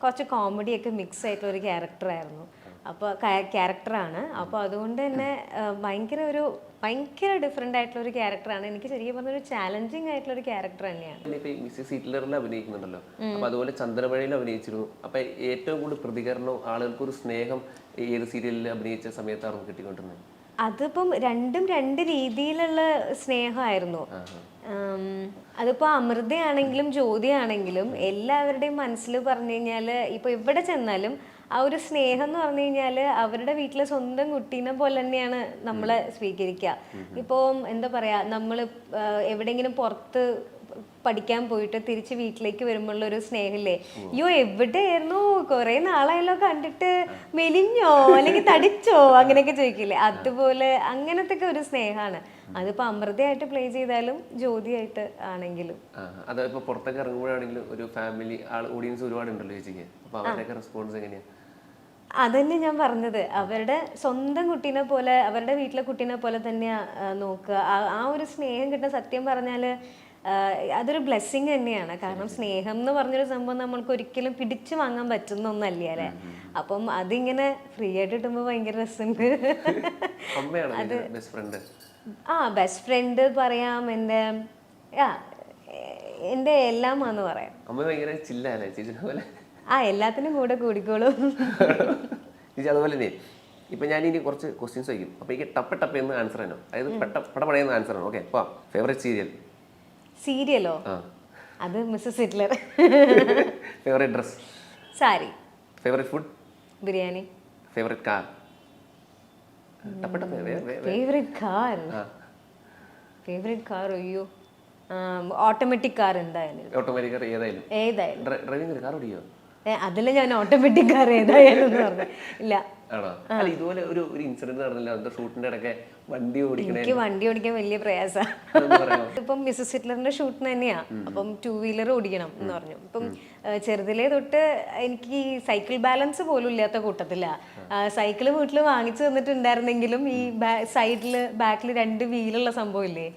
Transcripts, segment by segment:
കുറച്ച് കോമഡിയൊക്കെ മിക്സ് ആയിട്ടുള്ള ഒരു ക്യാരക്ടറായിരുന്നു. അപ്പോൾ ക്യാരക്ടറാണ്. അപ്പോൾ അതുകൊണ്ട് തന്നെ ഭയങ്കര ഡിഫറെൻ്റ് ആയിട്ടുള്ള ഒരു ക്യാരക്ടറാണ്. എനിക്ക് ശരിക്കും പറഞ്ഞ ഒരു ചാലഞ്ചിങ് ആയിട്ടുള്ള ഒരു ക്യാരക്ടർ തന്നെയാണ്. മിസ്സസ് ഹിറ്റ്ലറിൽ അഭിനയിക്കുന്നുണ്ടല്ലോ, അപ്പൊ അതുപോലെ ചന്ദ്രമഴയിൽ അഭിനയിച്ചിരുന്നു. അപ്പൊ ഏറ്റവും കൂടുതൽ പ്രതികരണവും ആളുകൾക്ക് ഒരു സ്നേഹം ഏത് സീരിയലിൽ അഭിനയിച്ച സമയത്താണ് കിട്ടിക്കൊണ്ടിരുന്നത്? അതിപ്പം രണ്ടും രണ്ട് രീതിയിലുള്ള സ്നേഹമായിരുന്നു. അതിപ്പോൾ അമൃതയാണെങ്കിലും ജ്യോതിയാണെങ്കിലും എല്ലാവരുടെയും മനസ്സിൽ പറഞ്ഞു കഴിഞ്ഞാൽ ഇപ്പോൾ എവിടെ ചെന്നാലും ആ ഒരു സ്നേഹം എന്ന് പറഞ്ഞു കഴിഞ്ഞാൽ അവരുടെ വീട്ടിലെ സ്വന്തം കുട്ടീനെ പോലെ തന്നെയാണ് നമ്മളെ സ്വീകരിക്കുക. ഇപ്പോൾ എന്താ പറയുക, നമ്മൾ എവിടെയെങ്കിലും പുറത്ത് പഠിക്കാൻ പോയിട്ട് തിരിച്ച് വീട്ടിലേക്ക് വരുമ്പോഴുള്ള ഒരു സ്നേഹമില്ലേ, അയ്യോ എവിടെയായിരുന്നു, കുറെ നാളായല്ലോ കണ്ടിട്ട്, മെലിഞ്ഞോ അല്ലെങ്കിൽ തടിച്ചോ അങ്ങനെയൊക്കെ ചോദിക്കില്ലേ, അതുപോലെ അങ്ങനത്തെ ഒക്കെ ഒരു സ്നേഹമാണ്. അതിപ്പോ അമൃതയായിട്ട് പ്ലേ ചെയ്താലും ജ്യോതിയായിട്ട് ആണെങ്കിലും. അതിപ്പോ പുറത്തൊക്കെ ഇറങ്ങുമ്പോഴാണെങ്കിലും ഒരു ഫാമിലി ഓഡിയൻസ് ഒരുപാടുണ്ടല്ലോ ചേച്ചിക്ക്, അപ്പൊ അവരുടെയൊക്കെ റെസ്പോൺസ് എങ്ങനെയാ? അതന്നെ ഞാൻ പറഞ്ഞത്, അവരുടെ സ്വന്തം കുട്ടീനെ പോലെ, അവരുടെ വീട്ടിലെ കുട്ടീനെ പോലെ തന്നെയാ നോക്കുക. ആ ഒരു സ്നേഹം കിട്ടുന്ന, സത്യം പറഞ്ഞാല് അതൊരു ബ്ലെസ്സിങ് തന്നെയാണ്. കാരണം സ്നേഹം എന്ന് പറഞ്ഞൊരു സംഭവം നമ്മൾക്ക് ഒരിക്കലും പിടിച്ചു വാങ്ങാൻ പറ്റുന്ന ഒന്നല്ലേ അല്ലെ. അപ്പം അതിങ്ങനെ ഫ്രീ ആയിട്ട് കിട്ടുമ്പോ ഭയങ്കര രസമുണ്ട്. ബെസ്റ്റ് ഫ്രണ്ട് പറയാം, എന്റെ എല്ലാമാന്ന് പറയാം. എല്ലാത്തിനും കൂടെ കൂടിക്കോളും. അതുപോലെ തന്നെ ഇപ്പൊ ഞാൻ ഇനി കുറച്ച് ക്വസ്റ്റ്യൻസ് ചോദിക്കും, അപ്പൊ എനിക്ക് ടപ്പ് എന്ന് ആൻസർ ആണോ, അതായത് പടപടയെന്ന് ആൻസർ ആണോ? ഓക്കെ. ഫേവറേറ്റ് സീരിയലോ? അത് Mrs Hitler. Favourite dress? Sari. Favourite food? Biryani. Favourite car? Favourite car അയ്യോ ഓട്ടോമാറ്റിക് കാർ. എന്തായാലും ഓട്ടോമാറ്റിക് കാർ ഏതായാലും. ഡ്രൈവിംഗ് കാർ ഓടിയോ? അതില് ഞാൻ ഓട്ടോമാറ്റിക് കാർ ഏതായാലും പറഞ്ഞു ഇല്ല. ഇതുപോലെ ഒരു ഇൻസിഡന്റ് നടന്നില്ല, ഷൂട്ടിന്റെ ഇടയ്ക്ക് വണ്ടി ഓടിക്കണേ? എനിക്ക് വണ്ടി ഓടിക്കാൻ വലിയ പ്രയാസമാണ്. ഇപ്പം മിസ്സസ് ഹിറ്റ്ലറിന്റെ ഷൂട്ടിന് തന്നെയാ. അപ്പം 2 വീലർ ഓടിക്കണം എന്ന് പറഞ്ഞു. ഇപ്പം ചെറുതിലേ തൊട്ട് എനിക്ക് ഈ സൈക്കിൾ ബാലൻസ് പോലും ഇല്ലാത്ത കൂട്ടത്തില്ല. സൈക്കിള് വീട്ടിൽ വാങ്ങിച്ചു തന്നിട്ടുണ്ടായിരുന്നെങ്കിലും ഈ സൈഡില് ബാക്കിൽ 2 വീലുള്ള സംഭവം ഇല്ലേ,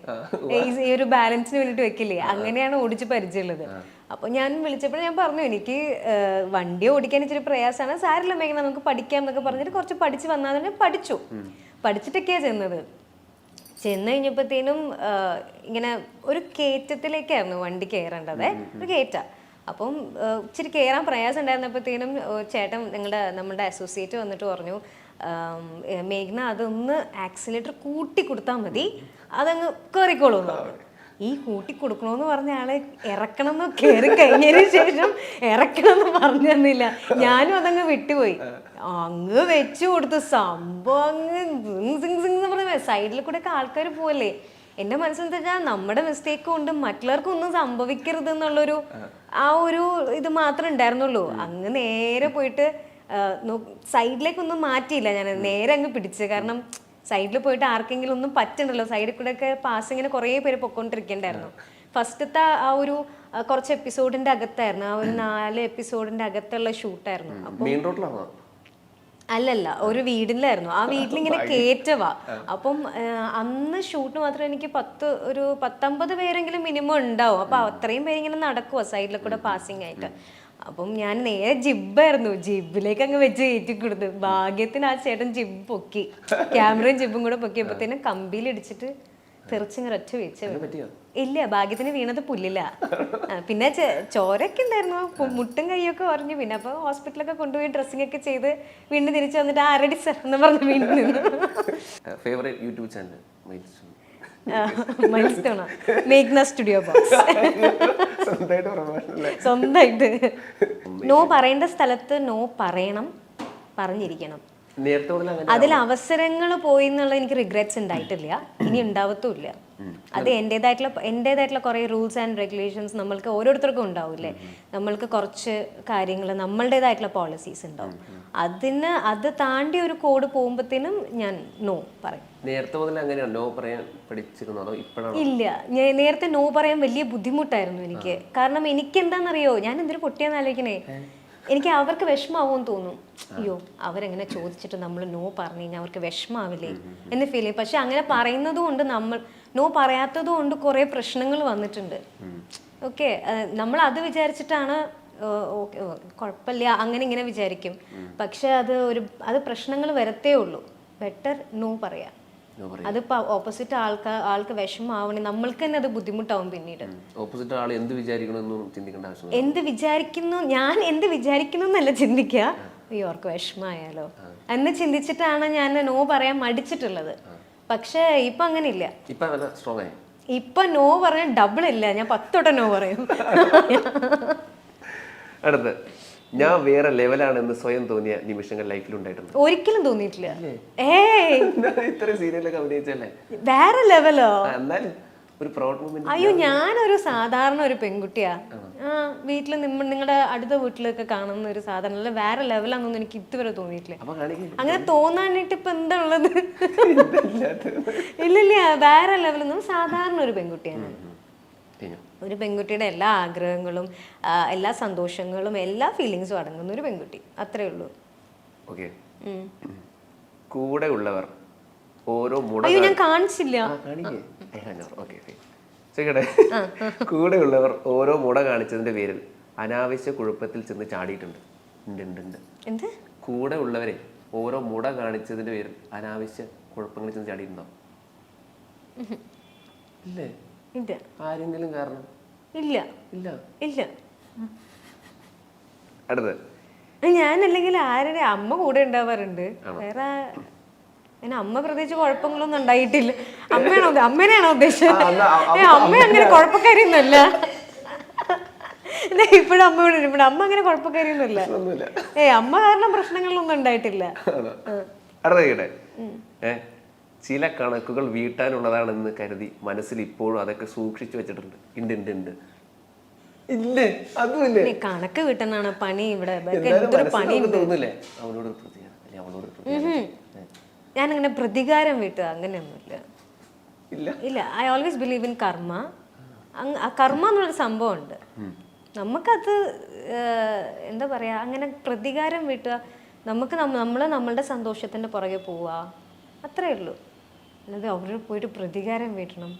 ഈ ഒരു ബാലൻസിന് വേണ്ടിട്ട് വെക്കില്ലേ, അങ്ങനെയാണ് ഓടിച്ച് പരിചയമുള്ളത്. അപ്പൊ ഞാൻ വിളിച്ചപ്പോൾ ഞാൻ പറഞ്ഞു എനിക്ക് വണ്ടി ഓടിക്കാൻ ഇച്ചിരി പ്രയാസമാണ്, സാരില്ല മേഘന നമുക്ക് പഠിക്കാം എന്നൊക്കെ പറഞ്ഞിട്ട് കുറച്ച് പഠിച്ച് വന്നാൽ തന്നെ പഠിച്ചിട്ടൊക്കെയാ ചെന്നത്. ചെന്ന് കഴിഞ്ഞപ്പോഴത്തേനും ഇങ്ങനെ ഒരു കയറ്റത്തിലേക്കായിരുന്നു വണ്ടി കയറേണ്ടത്, ഒരു കയറ്റ. അപ്പം ഇച്ചിരി കയറാൻ പ്രയാസം ഉണ്ടായിരുന്നപ്പോഴത്തേനും ചേട്ടൻ നമ്മുടെ അസോസിയേറ്റ് വന്നിട്ട് പറഞ്ഞു, മേഘ്ന അതൊന്ന് ആക്സിലേറ്റർ കൂട്ടി കൊടുത്താൽ മതി, അതങ്ങ് കയറിക്കോളൂ എന്ന് പറഞ്ഞു. ഈ കൂട്ടി കൊടുക്കണമെന്ന് പറഞ്ഞ ആളെ ഇറക്കണം എന്ന് കയറി കഴിഞ്ഞതിന് ശേഷം ഇറക്കണം എന്ന് പറഞ്ഞു തന്നില്ല. ഞാനും അതങ്ങ് വിട്ടുപോയി. അങ്ങ് വെച്ചു കൊടുത്തു സംഭവം, അങ്ങ് പറഞ്ഞ സൈഡിൽ കൂടെ ഒക്കെ ആൾക്കാർ പോവല്ലേ. എന്റെ മനസ്സെന്താ വെച്ചാൽ നമ്മുടെ മിസ്റ്റേക്ക് കൊണ്ട് മറ്റുള്ളവർക്കും ഒന്നും സംഭവിക്കരുത് എന്നുള്ളൊരു ആ ഒരു ഇത് മാത്രമേ ഉണ്ടായിരുന്നുള്ളൂ. അങ്ങ് നേരെ പോയിട്ട് സൈഡിലേക്കൊന്നും മാറ്റിയില്ല, ഞാൻ നേരെ അങ്ങ് പിടിച്ച്. കാരണം സൈഡിൽ പോയിട്ട് ആർക്കെങ്കിലും ഒന്നും പറ്റണ്ടല്ലോ, സൈഡിൽ കൂടെ ഒക്കെ പാസിങ്ങിന് കുറേ പേര് പൊക്കോണ്ടിരിക്കണ്ടായിരുന്നു. ഫസ്റ്റത്തെ ആ ഒരു കുറച്ച് എപ്പിസോഡിന്റെ അകത്തായിരുന്നു, ആ ഒരു 4 എപ്പിസോഡിന്റെ അകത്തുള്ള ഷൂട്ടായിരുന്നു. അല്ലല്ല, ഒരു വീടിലായിരുന്നു. ആ വീട്ടിലിങ്ങനെ കേറ്റവാ. അപ്പം അന്ന് ഷൂട്ട് മാത്രം എനിക്ക് 10-50 പേരെങ്കിലും മിനിമം ഉണ്ടാവും. അപ്പൊ അത്രയും പേരിങ്ങനെ നടക്കുവാ സൈഡിൽ കൂടെ പാസിങ് ആയിട്ട്. അപ്പം ഞാൻ നേരെ ജിബായിരുന്നു, ജിബിലേക്ക് അങ്ങ് വെച്ച് കയറ്റി കൊടുത്തു. ഭാഗ്യത്തിന് ആ ചേട്ടൻ ജിബ് പൊക്കി, ക്യാമറയും ജിബും കൂടെ പൊക്കിയപ്പോഴത്തേനും കമ്പിയിൽ ഇടിച്ചിട്ട് തെറിച്ചിങ്ങനെ ഒറ്റ വെച്ച്. ഇല്ല, ഭാഗ്യത്തിന് വീണത് പുല്ലില്ല. പിന്നെ ചോരൊക്കെ ഉണ്ടായിരുന്നു, മുട്ടും കൈയൊക്കെ ഉറഞ്ഞു. പിന്നെ അപ്പൊ ഹോസ്പിറ്റലൊക്കെ കൊണ്ടുപോയി ഡ്രസ്സിംഗ് ഒക്കെ ചെയ്ത് വീണ്ടും തിരിച്ചു വന്നിട്ട് ആരടി സർ എന്ന് പറഞ്ഞു വീണ്ടും നിന്നു. മൈൽസ്റ്റോണാ മേഘ്ന സ്റ്റുഡിയോ ബോക്സ്. സ്വന്തമായിട്ട് നോ പറയേണ്ട സ്ഥലത്ത് നോ പറയണം, പറഞ്ഞിരിക്കണം. അതിൽ അവസരങ്ങൾ പോയി എന്നുള്ള എനിക്ക് റിഗ്രറ്റ്സ് ഉണ്ടായിട്ടില്ല, ഇനി ഉണ്ടാവത്തുമില്ല. അത് എൻ്റെതായിട്ടുള്ള കുറേ റൂൾസ് ആൻഡ് റെഗുലേഷൻസ് നമ്മൾക്ക് ഓരോരുത്തർക്കും ഉണ്ടാവില്ലേ. നമ്മൾക്ക് കുറച്ച് കാര്യങ്ങൾ നമ്മളുടേതായിട്ടുള്ള പോളിസീസ് ഉണ്ടാവും. അത് താണ്ടി ഒരു കോഡ് പോകുമ്പോഴത്തേനും ഞാൻ നോ പറയും. നേരത്തെ മുതൽ അങ്ങനെയാണ് നോ പറയാൻ പഠിച്ചിരുന്നോ അതോ ഇപ്പോഴാണോ? ഇല്ല, നേരത്തെ നോ പറയാൻ വലിയ ബുദ്ധിമുട്ടായിരുന്നു എനിക്ക്. കാരണം എനിക്ക് എന്താണെന്നറിയോ, ഞാൻ എന്തൊരു പൊട്ടിയാന്ന് ആലോചിക്കണേ, എനിക്ക് അവർക്ക് വിഷമാവുമെന്ന് തോന്നും. അയ്യോ അവരെങ്ങനെ ചോദിച്ചിട്ട് നമ്മൾ നോ പറഞ്ഞു കഴിഞ്ഞാൽ അവർക്ക് വിഷമാവില്ലേ എന്ന് ഫീൽ ചെയ്യും. പക്ഷെ അങ്ങനെ പറയുന്നത് കൊണ്ട് നോ പറയാത്തത് കൊണ്ട് കുറെ പ്രശ്നങ്ങൾ വന്നിട്ടുണ്ട്. ഓക്കെ, നമ്മൾ അത് വിചാരിച്ചിട്ടാണ് ഓക്കെ കുഴപ്പമില്ല അങ്ങനെ ഇങ്ങനെ വിചാരിക്കും. പക്ഷെ അത് പ്രശ്നങ്ങൾ വരത്തേ ഉള്ളൂ. ബെറ്റർ നോ പറയാം. അതിപ്പോ ഓപ്പോസിറ്റ് ആൾക്ക് വിഷമാവണേ നമ്മൾക്ക് തന്നെ അത് ബുദ്ധിമുട്ടാവും പിന്നീട്. ഓപ്പോസിറ്റ് ആൾ എന്ത് വിചാരിക്കണമെന്നും ചിന്തിക്കേണ്ട ആവശ്യം. എന്ത് വിചാരിക്കുന്നു, ഞാൻ എന്ത് വിചാരിക്കുന്നു എന്നല്ല ചിന്തിക്കുക, അവർക്ക് വിഷമായാലോ എന്ന് ചിന്തിച്ചിട്ടാണ് ഞാൻ നോ പറയാൻ മടിച്ചിട്ടുള്ളത്. പക്ഷെ ഇപ്പൊ അങ്ങനെയില്ല. ഇപ്പൊ നോ പറയാൻ ഡബിൾ ഇല്ല, ഞാൻ 10 വട്ടം നോ പറയും. അടുത്ത്, ഞാൻ വേറെ ലെവലാണെന്ന് സ്വയം തോന്നിയ നിമിഷങ്ങൾ ലൈഫിൽ ഉണ്ടായിട്ടുണ്ട്? ഒരിക്കലും തോന്നിയിട്ടില്ല. ഇത്രയും സീരിയലൊക്കെ അഭിനയിച്ചല്ലേ? വേറെ ലെവലോ? ഒരു പ്രൗഡ് മൊമെന്റ്. അയ്യോ, ഞാനൊരു സാധാരണ ഒരു പെൺകുട്ടിയാ. വീട്ടില് നിങ്ങളുടെ അടുത്ത വീട്ടിലൊക്കെ കാണുന്ന ഒരു സാധാരണ, വേറെ ലെവലാണെന്നൊന്നും എനിക്ക് ഇതുവരെ തോന്നിയിട്ടില്ല. അങ്ങനെ തോന്നാനായിട്ട് ഇപ്പൊ എന്താ ഉള്ളത്? ഇല്ലില്ല, വേറെ ലെവലൊന്നും, സാധാരണ ഒരു പെൺകുട്ടിയാണ്. ഒരു പെൺകുട്ടിയുടെ എല്ലാ ആഗ്രഹങ്ങളും എല്ലാ സന്തോഷങ്ങളും എല്ലാ ഫീലിങ്സും അടങ്ങുന്ന ഒരു പെൺകുട്ടി, അത്രേ ഉള്ളൂ. കൂടെ ഉള്ളവർ ഓരോ അയ്യോ ഞാൻ കാണിച്ചില്ല. കൂടെ ഉള്ളവർ ഓരോ മുട കാണിച്ചതിന്റെ പേരിൽ അനാവശ്യ കുഴപ്പത്തിൽ ചെന്ന് ചാടിയിട്ടുണ്ട്. എന്ത്? കൂടെ ഉള്ളവരെ ഓരോ മുട കാണിച്ചതിന്റെ പേരിൽ അനാവശ്യ കുഴപ്പങ്ങളിൽ ചെന്ന് ചാടിയിട്ടുണ്ടോ? ഇല്ലേ? ഇല്ല. ആരെങ്കിലും കാരണം? ഇല്ല ഇല്ല ഇല്ല. അടുത്ത്, ഞാനല്ലെങ്കിൽ ആരുടെ അമ്മ കൂടെ ഉണ്ടാവാറുണ്ട്. വേറെ അമ്മ പ്രത്യേകിച്ച് കുഴപ്പങ്ങളൊന്നും ഉണ്ടായിട്ടില്ല. അമ്മേനെയാണോ ഉദ്ദേശിച്ചത്? അമ്മ അങ്ങനെ കുഴപ്പക്കാരിയൊന്നുമല്ല. ഇപ്പോഴും അമ്മ ഇവിടെ അമ്മ അങ്ങനെ കുഴപ്പക്കാരിയൊന്നുമല്ല. അമ്മ കാരണം പ്രശ്നങ്ങളൊന്നും ഉണ്ടായിട്ടില്ല. ചില കണക്കുകൾ വീട്ടാനുള്ളതാണെന്ന് കരുതി മനസ്സിൽ ഇപ്പോഴും അതൊക്കെ സൂക്ഷിച്ചു വെച്ചിട്ടുണ്ട്. ഇല്ലേ? അതുമില്ലേ? കണക്ക് വീട്ടുന്നാണ് പണി ഇവിടെ. എന്തൊരു പണി തോന്നില്ലേ? ഞാനങ്ങനെ പ്രതികാരം വീട്ടുക അങ്ങനെയൊന്നുമില്ല. ഇല്ല. ഐ ഓൾവേസ് ബിലീവ് ഇൻ കർമ്മ. കർമ്മ എന്നുള്ളൊരു സംഭവം ഉണ്ട്. നമുക്കത് എന്താ പറയാ, അങ്ങനെ പ്രതികാരം വീട്ടുക, നമുക്ക് നമ്മളുടെ സന്തോഷത്തിന്റെ പുറകെ പോവുക, അത്രേ ഉള്ളൂ. അല്ലാതെ അവർ പോയിട്ട് പ്രതികാരം വീട്ടണം.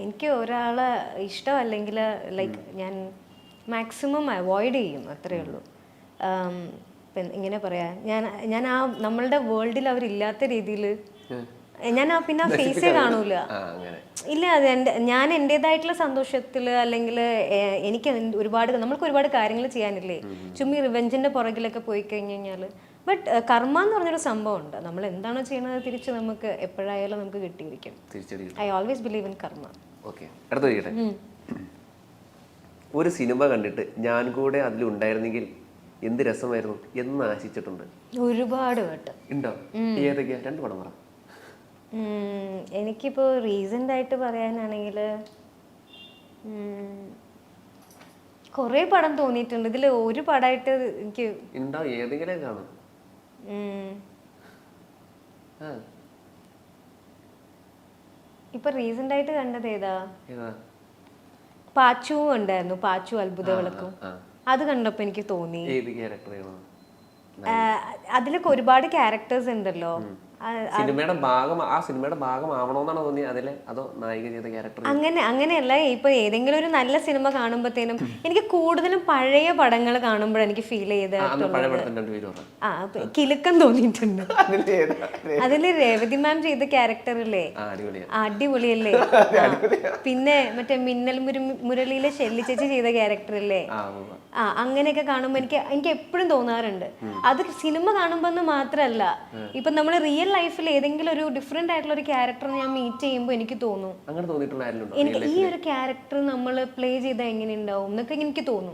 എനിക്ക് ഒരാളെ ഇഷ്ടമല്ലെങ്കിൽ ലൈക്ക് ഞാൻ മാക്സിമം അവോയ്ഡ് ചെയ്യും, അത്രേ ഉള്ളൂ. ഇങ്ങനെ പറയാ, ഞാൻ ആ നമ്മളുടെ വേൾഡിൽ അവരില്ലാത്ത രീതിയിൽ ഞാൻ പിന്നെ ആ ഫേസേ കാണൂല. ഇല്ല, ഞാൻ എൻ്റെതായിട്ടുള്ള സന്തോഷത്തിൽ അല്ലെങ്കിൽ എനിക്ക് നമ്മൾക്ക് ഒരുപാട് കാര്യങ്ങൾ ചെയ്യാനില്ലേ, ചുമ്മാ റിവെഞ്ചിന്റെ പുറകിലൊക്കെ പോയി കഴിഞ്ഞ് കഴിഞ്ഞാൽ. ബട്ട് കർമ്മ എന്ന് പറഞ്ഞൊരു സംഭവം ഉണ്ട്. നമ്മൾ എന്താണോ ചെയ്യുന്നത് തിരിച്ച് നമുക്ക് എപ്പോഴായാലും നമുക്ക് കിട്ടിയിരിക്കും. ഐ ഓൾവേസ് ബിലീവ് ഇൻ കർമ്മ. ഒരു സിനിമ കണ്ടിട്ട് ഞാൻ കൂടെ അതിലുണ്ടായിരുന്നെങ്കിൽ എന്ത് രസമായിരുന്നു എന്ന് ആശിച്ചിട്ടുണ്ട്? ഒരുപാട് വട്ടം. ഉണ്ടോ? ഏതൊക്കെയാ? 2 പടം പറ. എനിക്കിപ്പോ റീസെന്റ് ആയിട്ട് പറയാനാണെങ്കിൽ കൊറേ പടം തോന്നിയിട്ടുണ്ട്. ഇതിൽ ഒരു പടമായിട്ട് എനിക്ക് ഏതെങ്കിലും കാണും. ഇപ്പൊ റീസെന്റ് ആയിട്ട് കണ്ടത് ഏതാ? പാച്ചു ഉണ്ടായിരുന്നു, പാച്ചു അത്ഭുത വിളക്കും. അത് കണ്ടപ്പോ എനിക്ക് തോന്നി അതിലൊക്കെ ഒരുപാട് ക്യാരക്ടേഴ്സ് ഉണ്ടല്ലോ. സിനിമയുടെ ഭാഗമാവണോന്നാണോ തോന്നി അതിലെ, അതോ നായിക ചെയ്ത ക്യാരക്ടർ? അങ്ങനെയല്ല. ഇപ്പൊ ഏതെങ്കിലും ഒരു നല്ല സിനിമ കാണുമ്പോഴത്തേനും എനിക്ക് കൂടുതലും പഴയ പടങ്ങൾ കാണുമ്പോഴാണ് എനിക്ക് ഫീൽ കിലുക്കം തോന്നിയിട്ടുണ്ട്. അതില് രേവതി മാം ചെയ്ത ക്യാരക്ടറില്ലേ, അടിപൊളിയല്ലേ? പിന്നെ മറ്റേ മിന്നൽ മുരളിയിലെ ഷെല്ലി ചേച്ചി ചെയ്ത ക്യാരക്ടറില്ലേ, അങ്ങനെയൊക്കെ കാണുമ്പോ എനിക്ക് എപ്പോഴും തോന്നാറുണ്ട്. അത് സിനിമ കാണുമ്പോന്ന് മാത്രല്ല, ഇപ്പൊ നമ്മള് റിയൽ ലൈഫിൽ ഏതെങ്കിലും ഒരു ഡിഫറെന്റ് ആയിട്ടുള്ള ഒരു ക്യാരക്ടർ ഞാൻ മീറ്റ് ചെയ്യുമ്പോൾ എനിക്ക് തോന്നും, എനിക്ക് ഈ ഒരു ക്യാരക്ടർ നമ്മൾ പ്ലേ ചെയ്താൽ എങ്ങനെ ഉണ്ടാവും എന്നൊക്കെ എനിക്ക് തോന്നും.